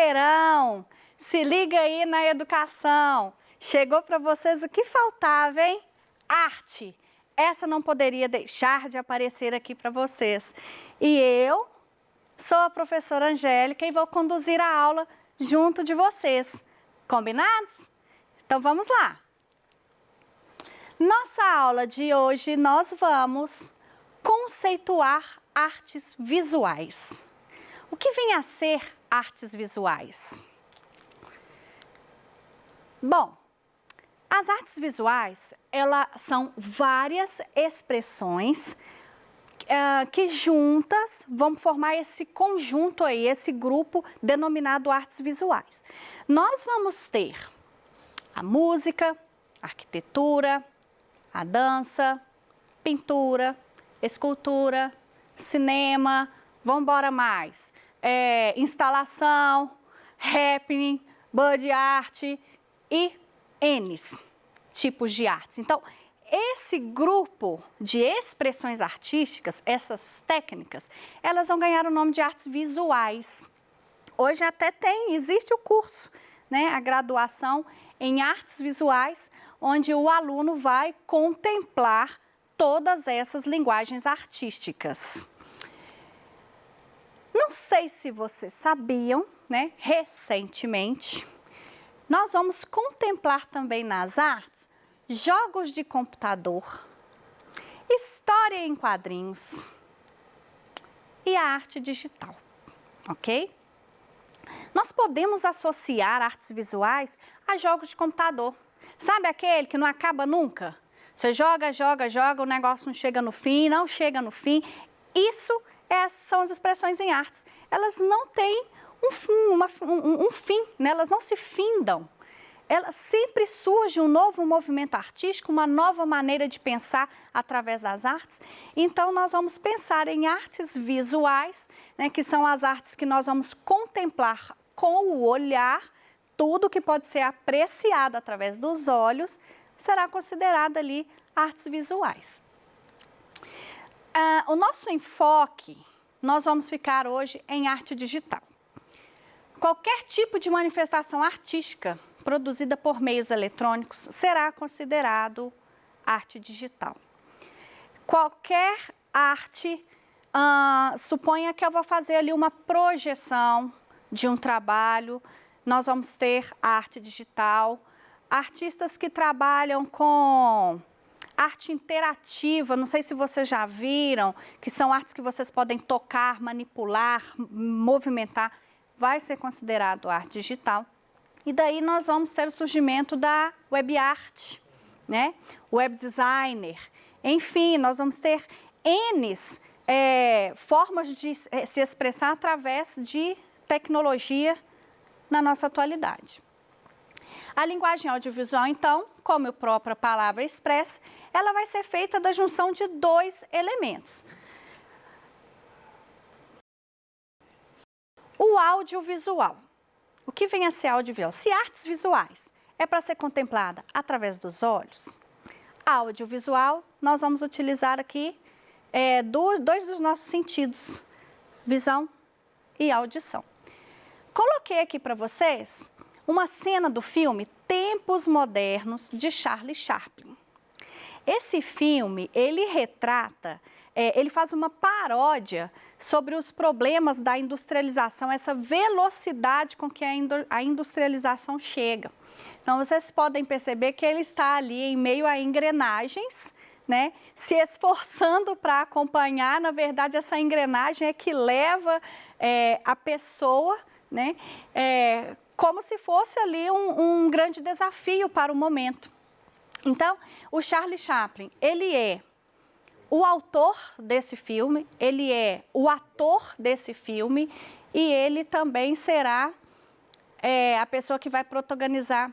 verão. Se liga aí na educação. Chegou para vocês o que faltava, hein? Arte. Essa não poderia deixar de aparecer aqui para vocês. E eu sou a professora Angélica e vou conduzir a aula junto de vocês. Combinados? Então vamos lá. Nossa aula de hoje nós vamos conceituar artes visuais. O que vem a ser artes visuais? Bom, as artes visuais, elas são várias expressões que juntas vão formar esse conjunto aí, esse grupo denominado artes visuais. Nós vamos ter a música, a arquitetura, a dança, pintura, escultura, cinema, vamos embora mais, instalação, happening, body art e N tipos de artes. Então, esse grupo de expressões artísticas, essas técnicas, elas vão ganhar o nome de artes visuais. Hoje até existe o curso, né, a graduação em artes visuais, onde o aluno vai contemplar todas essas linguagens artísticas. Não sei se vocês sabiam, né, recentemente, nós vamos contemplar também nas artes jogos de computador, história em quadrinhos e a arte digital, ok? Nós podemos associar artes visuais a jogos de computador. Sabe aquele que não acaba nunca? Você joga, joga, joga, o negócio não chega no fim, não chega no fim. Isso são as expressões em artes. Elas não têm um fim, né? Elas não se findam. Sempre surge um novo movimento artístico, uma nova maneira de pensar através das artes. Então, nós vamos pensar em artes visuais, né, que são as artes que nós vamos contemplar com o olhar. Tudo que pode ser apreciado através dos olhos será considerado ali artes visuais. O nosso enfoque, nós vamos ficar hoje em arte digital. Qualquer tipo de manifestação artística produzida por meios eletrônicos será considerado arte digital. Qualquer arte, suponha que eu vou fazer ali uma projeção de um trabalho, nós vamos ter arte digital, artistas que trabalham com arte interativa, não sei se vocês já viram, que são artes que vocês podem tocar, manipular, movimentar, vai ser considerado arte digital. E daí nós vamos ter o surgimento da web art, né? Web designer, enfim, nós vamos ter N formas de se expressar através de tecnologia na nossa atualidade. A linguagem audiovisual, então, como a própria palavra expressa, ela vai ser feita da junção de dois elementos. O audiovisual. O que vem a ser audiovisual? Se artes visuais é para ser contemplada através dos olhos, audiovisual, nós vamos utilizar aqui dois dos nossos sentidos, visão e audição. Coloquei aqui para vocês uma cena do filme Tempos Modernos, de Charlie Chaplin. Esse filme, ele retrata, ele faz uma paródia sobre os problemas da industrialização, essa velocidade com que a industrialização chega. Então, vocês podem perceber que ele está ali em meio a engrenagens, né, se esforçando para acompanhar. Na verdade, essa engrenagem é que leva a pessoa, né, como se fosse ali um grande desafio para o momento. Então, o Charlie Chaplin, ele é o autor desse filme, ele é o ator desse filme e ele também será a pessoa que vai protagonizar,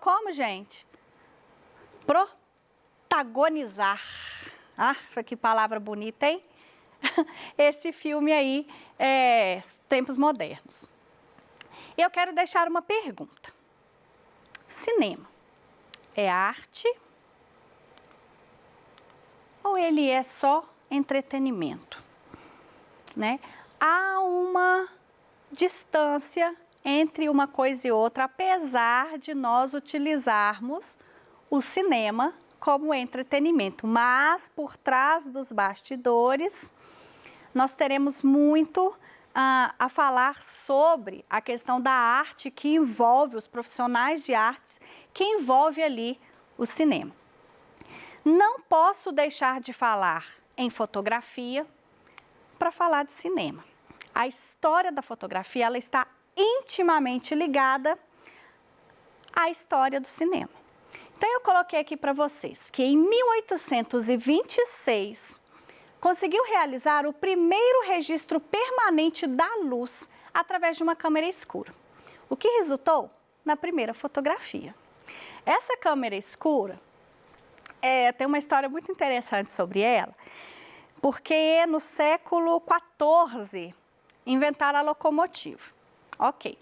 como, gente? Protagonizar. Ah, que palavra bonita, hein? Esse filme aí, Tempos Modernos. Eu quero deixar uma pergunta. Cinema é arte ou ele é só entretenimento, né? Há uma distância entre uma coisa e outra, apesar de nós utilizarmos o cinema como entretenimento. Mas, por trás dos bastidores, nós teremos muito a falar sobre a questão da arte que envolve os profissionais de artes, que envolve ali o cinema. Não posso deixar de falar em fotografia para falar de cinema. A história da fotografia, ela está intimamente ligada à história do cinema. Então, eu coloquei aqui para vocês que em 1826 conseguiu realizar o primeiro registro permanente da luz através de uma câmera escura, o que resultou na primeira fotografia. Essa câmera escura, tem uma história muito interessante sobre ela, porque no século XIV inventaram a locomotiva. Ok.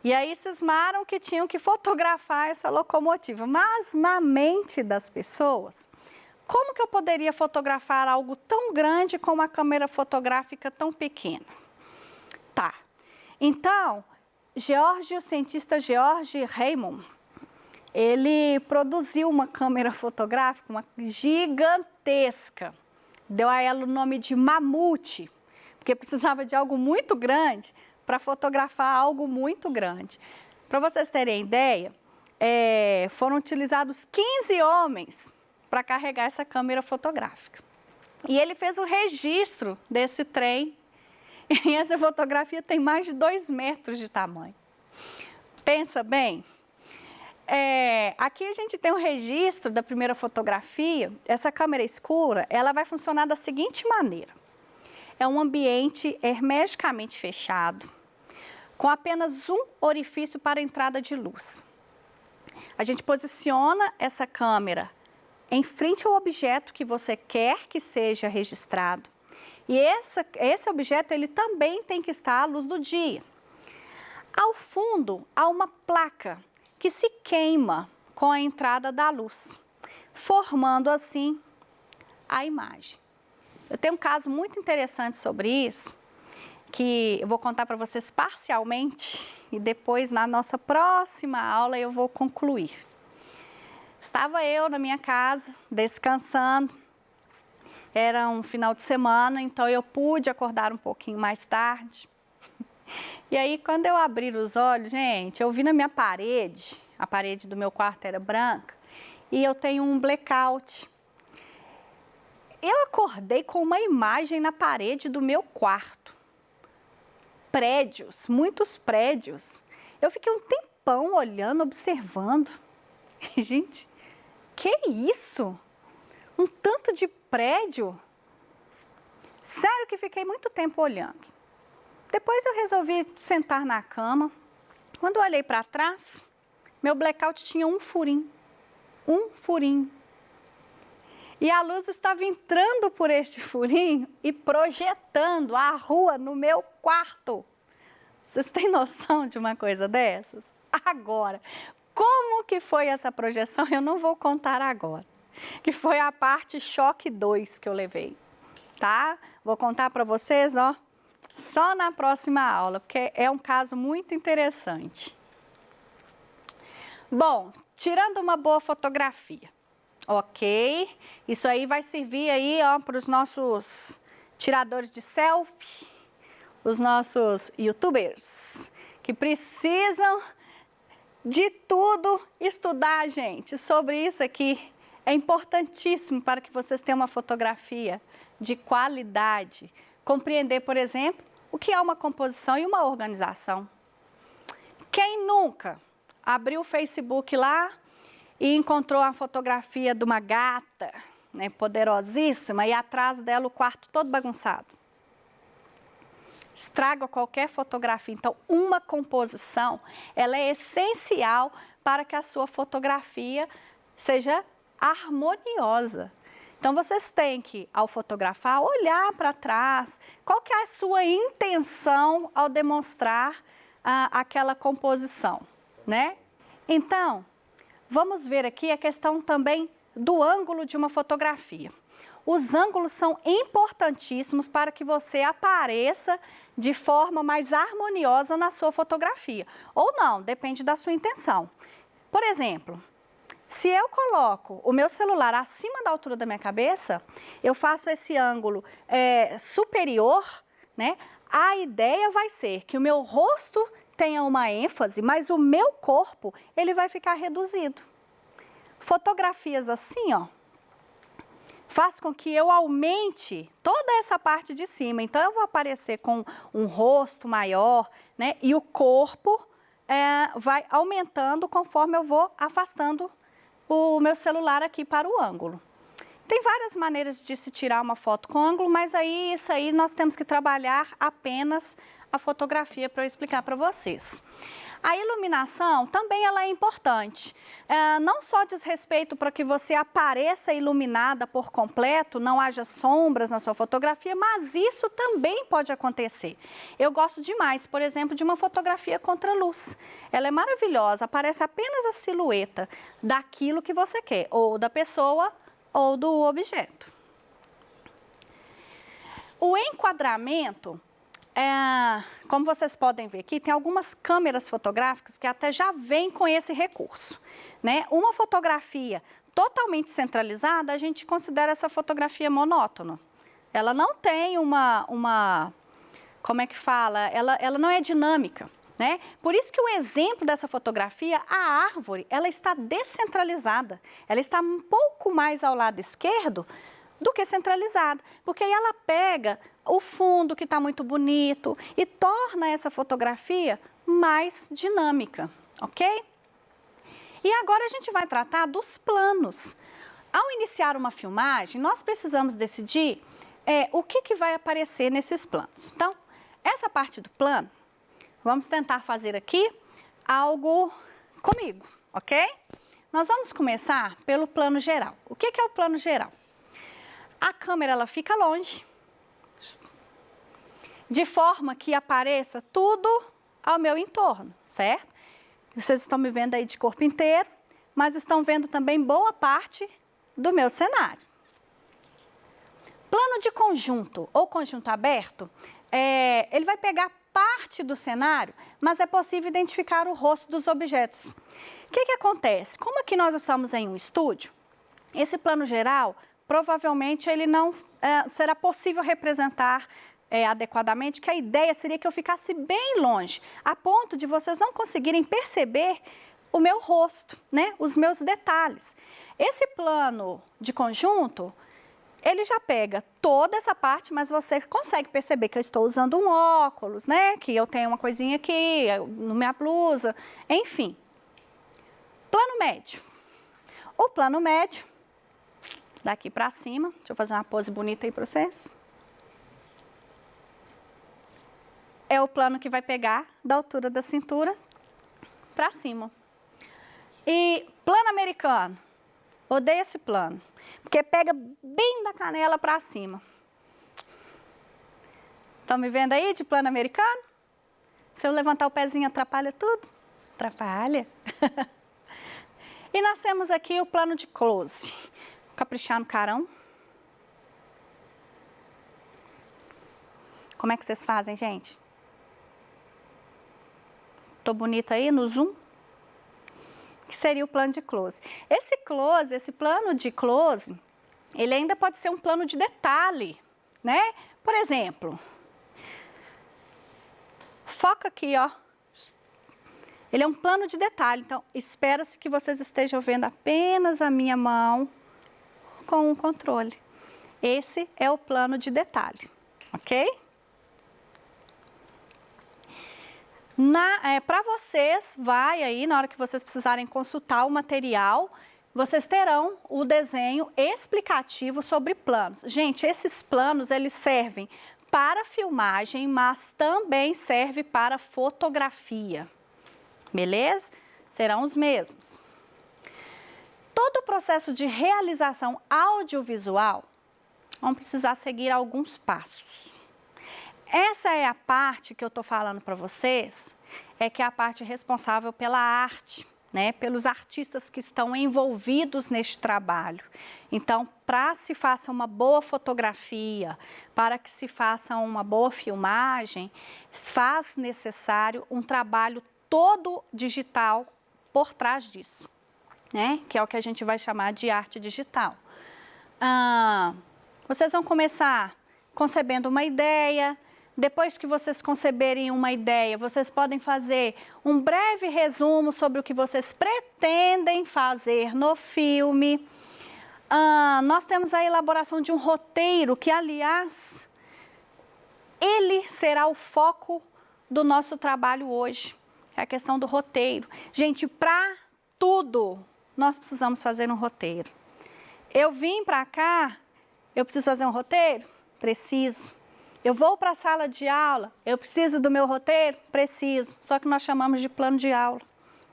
E aí cismaram que tinham que fotografar essa locomotiva, mas na mente das pessoas, como que eu poderia fotografar algo tão grande com uma câmera fotográfica tão pequena? Tá. Então, o cientista George Raymond, ele produziu uma câmera fotográfica, uma gigantesca. Deu a ela o nome de mamute, porque precisava de algo muito grande para fotografar algo muito grande. Para vocês terem ideia, foram utilizados 15 homens para carregar essa câmera fotográfica. E ele fez o registro desse trem, e essa fotografia tem mais de 2 metros de tamanho. Pensa bem, aqui a gente tem um registro da primeira fotografia. Essa câmera escura, ela vai funcionar da seguinte maneira. É um ambiente hermeticamente fechado, com apenas um orifício para a entrada de luz. A gente posiciona essa câmera em frente ao objeto que você quer que seja registrado. E esse objeto, ele também tem que estar à luz do dia. Ao fundo, há uma placa que se queima com a entrada da luz, formando assim a imagem. Eu tenho um caso muito interessante sobre isso, que eu vou contar para vocês parcialmente e depois na nossa próxima aula eu vou concluir. Estava eu na minha casa, descansando, era um final de semana, então eu pude acordar um pouquinho mais tarde. E aí, quando eu abri os olhos, gente, eu vi na minha parede, a parede do meu quarto era branca, e eu tenho um blackout. Eu acordei com uma imagem na parede do meu quarto. Prédios, muitos prédios. Eu fiquei um tempão olhando, observando. Gente, que isso? Um tanto de prédio? Sério que fiquei muito tempo olhando. Depois eu resolvi sentar na cama. Quando eu olhei para trás, meu blackout tinha um furinho. Um furinho. E a luz estava entrando por este furinho e projetando a rua no meu quarto. Vocês têm noção de uma coisa dessas? Agora, como que foi essa projeção? Eu não vou contar agora. Que foi a parte choque 2 que eu levei, tá? Vou contar para vocês, ó, só na próxima aula, porque é um caso muito interessante. Bom, tirando uma boa fotografia. Ok, isso aí vai servir aí, ó, para os nossos tiradores de selfie, os nossos youtubers, que precisam de tudo estudar, gente, sobre isso aqui. É importantíssimo para que vocês tenham uma fotografia de qualidade. Compreender, por exemplo, o que é uma composição e uma organização. Quem nunca abriu o Facebook lá e encontrou a fotografia de uma gata, né, poderosíssima, e atrás dela o quarto todo bagunçado? Estraga qualquer fotografia. Então, uma composição, ela é essencial para que a sua fotografia seja harmoniosa. Então, vocês têm que, ao fotografar, olhar para trás. Qual que é a sua intenção ao demonstrar aquela composição, né? Então, vamos ver aqui a questão também do ângulo de uma fotografia. os ângulos são importantíssimos para que você apareça de forma mais harmoniosa na sua fotografia. Ou não, depende da sua intenção. Por exemplo, se eu coloco o meu celular acima da altura da minha cabeça, eu faço esse ângulo superior, né? A ideia vai ser que o meu rosto tenha uma ênfase, mas o meu corpo, ele vai ficar reduzido. Fotografias assim, ó, faz com que eu aumente toda essa parte de cima. Então, eu vou aparecer com um rosto maior, né? E o corpo vai aumentando conforme eu vou afastando o meu celular aqui para o ângulo. Tem várias maneiras de se tirar uma foto com ângulo, mas aí isso aí nós temos que trabalhar apenas a fotografia para eu explicar para vocês. A iluminação também ela é importante. Não só diz respeito para que você apareça iluminada por completo, não haja sombras na sua fotografia, mas isso também pode acontecer. Eu gosto demais, por exemplo, de uma fotografia contra luz. Ela é maravilhosa, aparece apenas a silhueta daquilo que você quer, ou da pessoa ou do objeto. O enquadramento, como vocês podem ver aqui, tem algumas câmeras fotográficas que até já vêm com esse recurso, né? Uma fotografia totalmente centralizada, a gente considera essa fotografia monótona. Ela não tem como é que fala? Ela não é dinâmica, né? Por isso que o exemplo dessa fotografia, a árvore, ela está descentralizada. Ela está um pouco mais ao lado esquerdo do que centralizada, porque aí ela pega o fundo que está muito bonito e torna essa fotografia mais dinâmica, ok? E agora a gente vai tratar dos planos. Ao iniciar uma filmagem, nós precisamos decidir o que vai aparecer nesses planos. Então, essa parte do plano, vamos tentar fazer aqui algo comigo, ok? Nós vamos começar pelo plano geral. O que é o plano geral? A câmera ela fica longe, de forma que apareça tudo ao meu entorno, certo? Vocês estão me vendo aí de corpo inteiro, mas estão vendo também boa parte do meu cenário. Plano de conjunto ou conjunto aberto, ele vai pegar parte do cenário, mas é possível identificar o rosto dos objetos. O que acontece? Como aqui nós estamos em um estúdio, esse plano geral, provavelmente ele não será possível representar adequadamente, que a ideia seria que eu ficasse bem longe, a ponto de vocês não conseguirem perceber o meu rosto, né? Os meus detalhes. Esse plano de conjunto, ele já pega toda essa parte, mas você consegue perceber que eu estou usando um óculos, né? Que eu tenho uma coisinha aqui, na minha blusa, enfim. Plano médio. O plano médio, daqui para cima, deixa eu fazer uma pose bonita aí para vocês. É o plano que vai pegar da altura da cintura para cima. E plano americano, odeio esse plano, porque pega bem da canela para cima. Estão me vendo aí de plano americano? Se eu levantar o pezinho atrapalha tudo? Atrapalha. E nós temos aqui o plano de close. Vou caprichar no carão. Como é que vocês fazem, gente? Tô bonito aí no zoom? Que seria o plano de close. Esse plano de close, ele ainda pode ser um plano de detalhe, né? Por exemplo, foca aqui, ó. Ele é um plano de detalhe, então espera-se que vocês estejam vendo apenas a minha mão com o controle. Esse é o plano de detalhe, ok? Para vocês, vai aí, na hora que vocês precisarem consultar o material, vocês terão o desenho explicativo sobre planos. Gente, esses planos, eles servem para filmagem, mas também serve para fotografia, beleza? Serão os mesmos. Todo o processo de realização audiovisual, vão precisar seguir alguns passos. Essa é a parte que eu estou falando para vocês, que é a parte responsável pela arte, né, pelos artistas que estão envolvidos neste trabalho. Então, para se faça uma boa fotografia, para que se faça uma boa filmagem, faz necessário um trabalho todo digital por trás disso, né, que é o que a gente vai chamar de arte digital. Vocês vão começar concebendo uma ideia. Depois que vocês conceberem uma ideia, vocês podem fazer um breve resumo sobre o que vocês pretendem fazer no filme. Nós temos a elaboração de um roteiro que, aliás, ele será o foco do nosso trabalho hoje. É a questão do roteiro. Gente, para tudo, nós precisamos fazer um roteiro. Eu vim para cá, eu preciso fazer um roteiro? Preciso. Eu vou para a sala de aula, eu preciso do meu roteiro? Preciso, só que nós chamamos de plano de aula,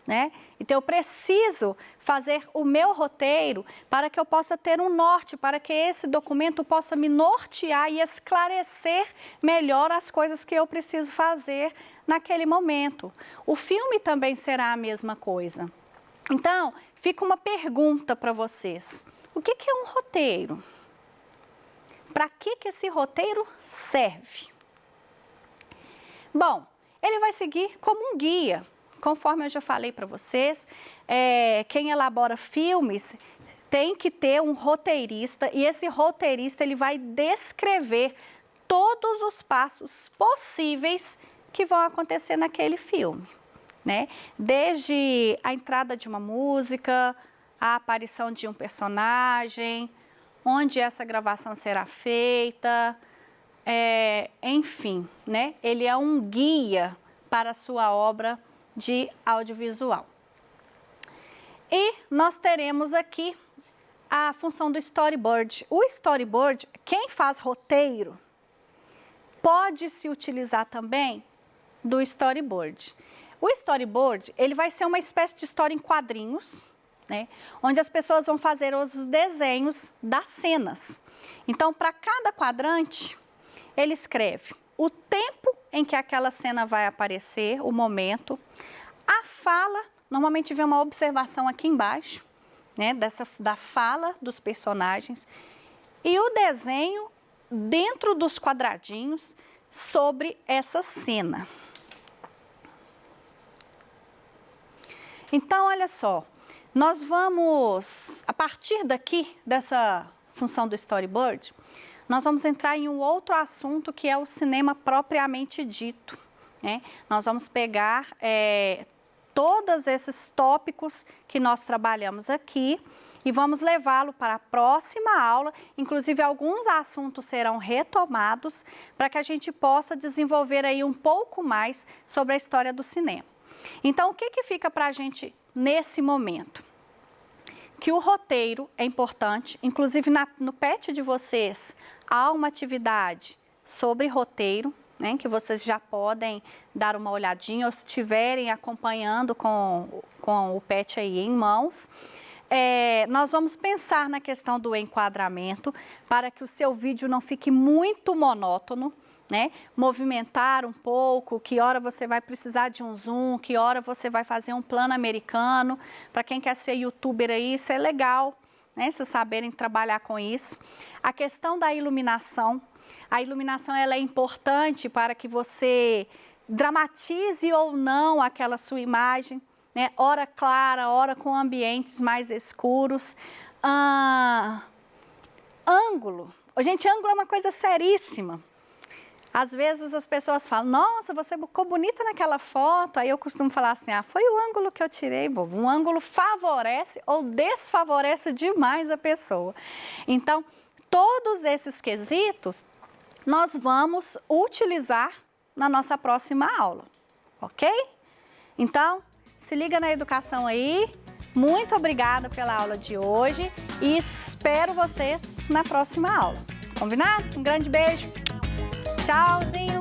né? Então, eu preciso fazer o meu roteiro para que eu possa ter um norte, para que esse documento possa me nortear e esclarecer melhor as coisas que eu preciso fazer naquele momento. O filme também será a mesma coisa. Então, fica uma pergunta para vocês. O que é um roteiro? Para que esse roteiro serve? Bom, ele vai seguir como um guia, conforme eu já falei para vocês. Quem elabora filmes tem que ter um roteirista, e esse roteirista ele vai descrever todos os passos possíveis que vão acontecer naquele filme, né? Desde a entrada de uma música, a aparição de um personagem, onde essa gravação será feita, enfim, né? Ele é um guia para a sua obra de audiovisual. E nós teremos aqui a função do storyboard. O storyboard, quem faz roteiro, pode se utilizar também do storyboard. O storyboard, ele vai ser uma espécie de história em quadrinhos, né, onde as pessoas vão fazer os desenhos das cenas. Então, para cada quadrante, ele escreve o tempo em que aquela cena vai aparecer, o momento, a fala, normalmente vem uma observação aqui embaixo, né, da fala dos personagens, e o desenho dentro dos quadradinhos sobre essa cena. Então, olha só. Nós vamos, a partir daqui, dessa função do storyboard, nós vamos entrar em um outro assunto que é o cinema propriamente dito, né? Nós vamos pegar todos esses tópicos que nós trabalhamos aqui e vamos levá-lo para a próxima aula. Inclusive, alguns assuntos serão retomados para que a gente possa desenvolver aí um pouco mais sobre a história do cinema. Então, o que fica para a gente nesse momento? Que o roteiro é importante, inclusive no PET de vocês há uma atividade sobre roteiro, né, que vocês já podem dar uma olhadinha, ou se estiverem acompanhando com o PET aí em mãos. Nós vamos pensar na questão do enquadramento para que o seu vídeo não fique muito monótono, né? Movimentar um pouco, que hora você vai precisar de um zoom, que hora você vai fazer um plano americano. Para quem quer ser youtuber aí, isso é legal, né? Vocês saberem trabalhar com isso. A questão da iluminação. A iluminação ela é importante para que você dramatize ou não aquela sua imagem, né? Hora clara, hora com ambientes mais escuros. Ângulo. Gente, ângulo é uma coisa seríssima. Às vezes as pessoas falam, nossa, você ficou bonita naquela foto. Aí eu costumo falar assim, foi o ângulo que eu tirei, bobo. Um ângulo favorece ou desfavorece demais a pessoa. Então, todos esses quesitos nós vamos utilizar na nossa próxima aula, ok? Então, se liga na educação aí. Muito obrigada pela aula de hoje e espero vocês na próxima aula. Combinado? Um grande beijo. Tchauzinho!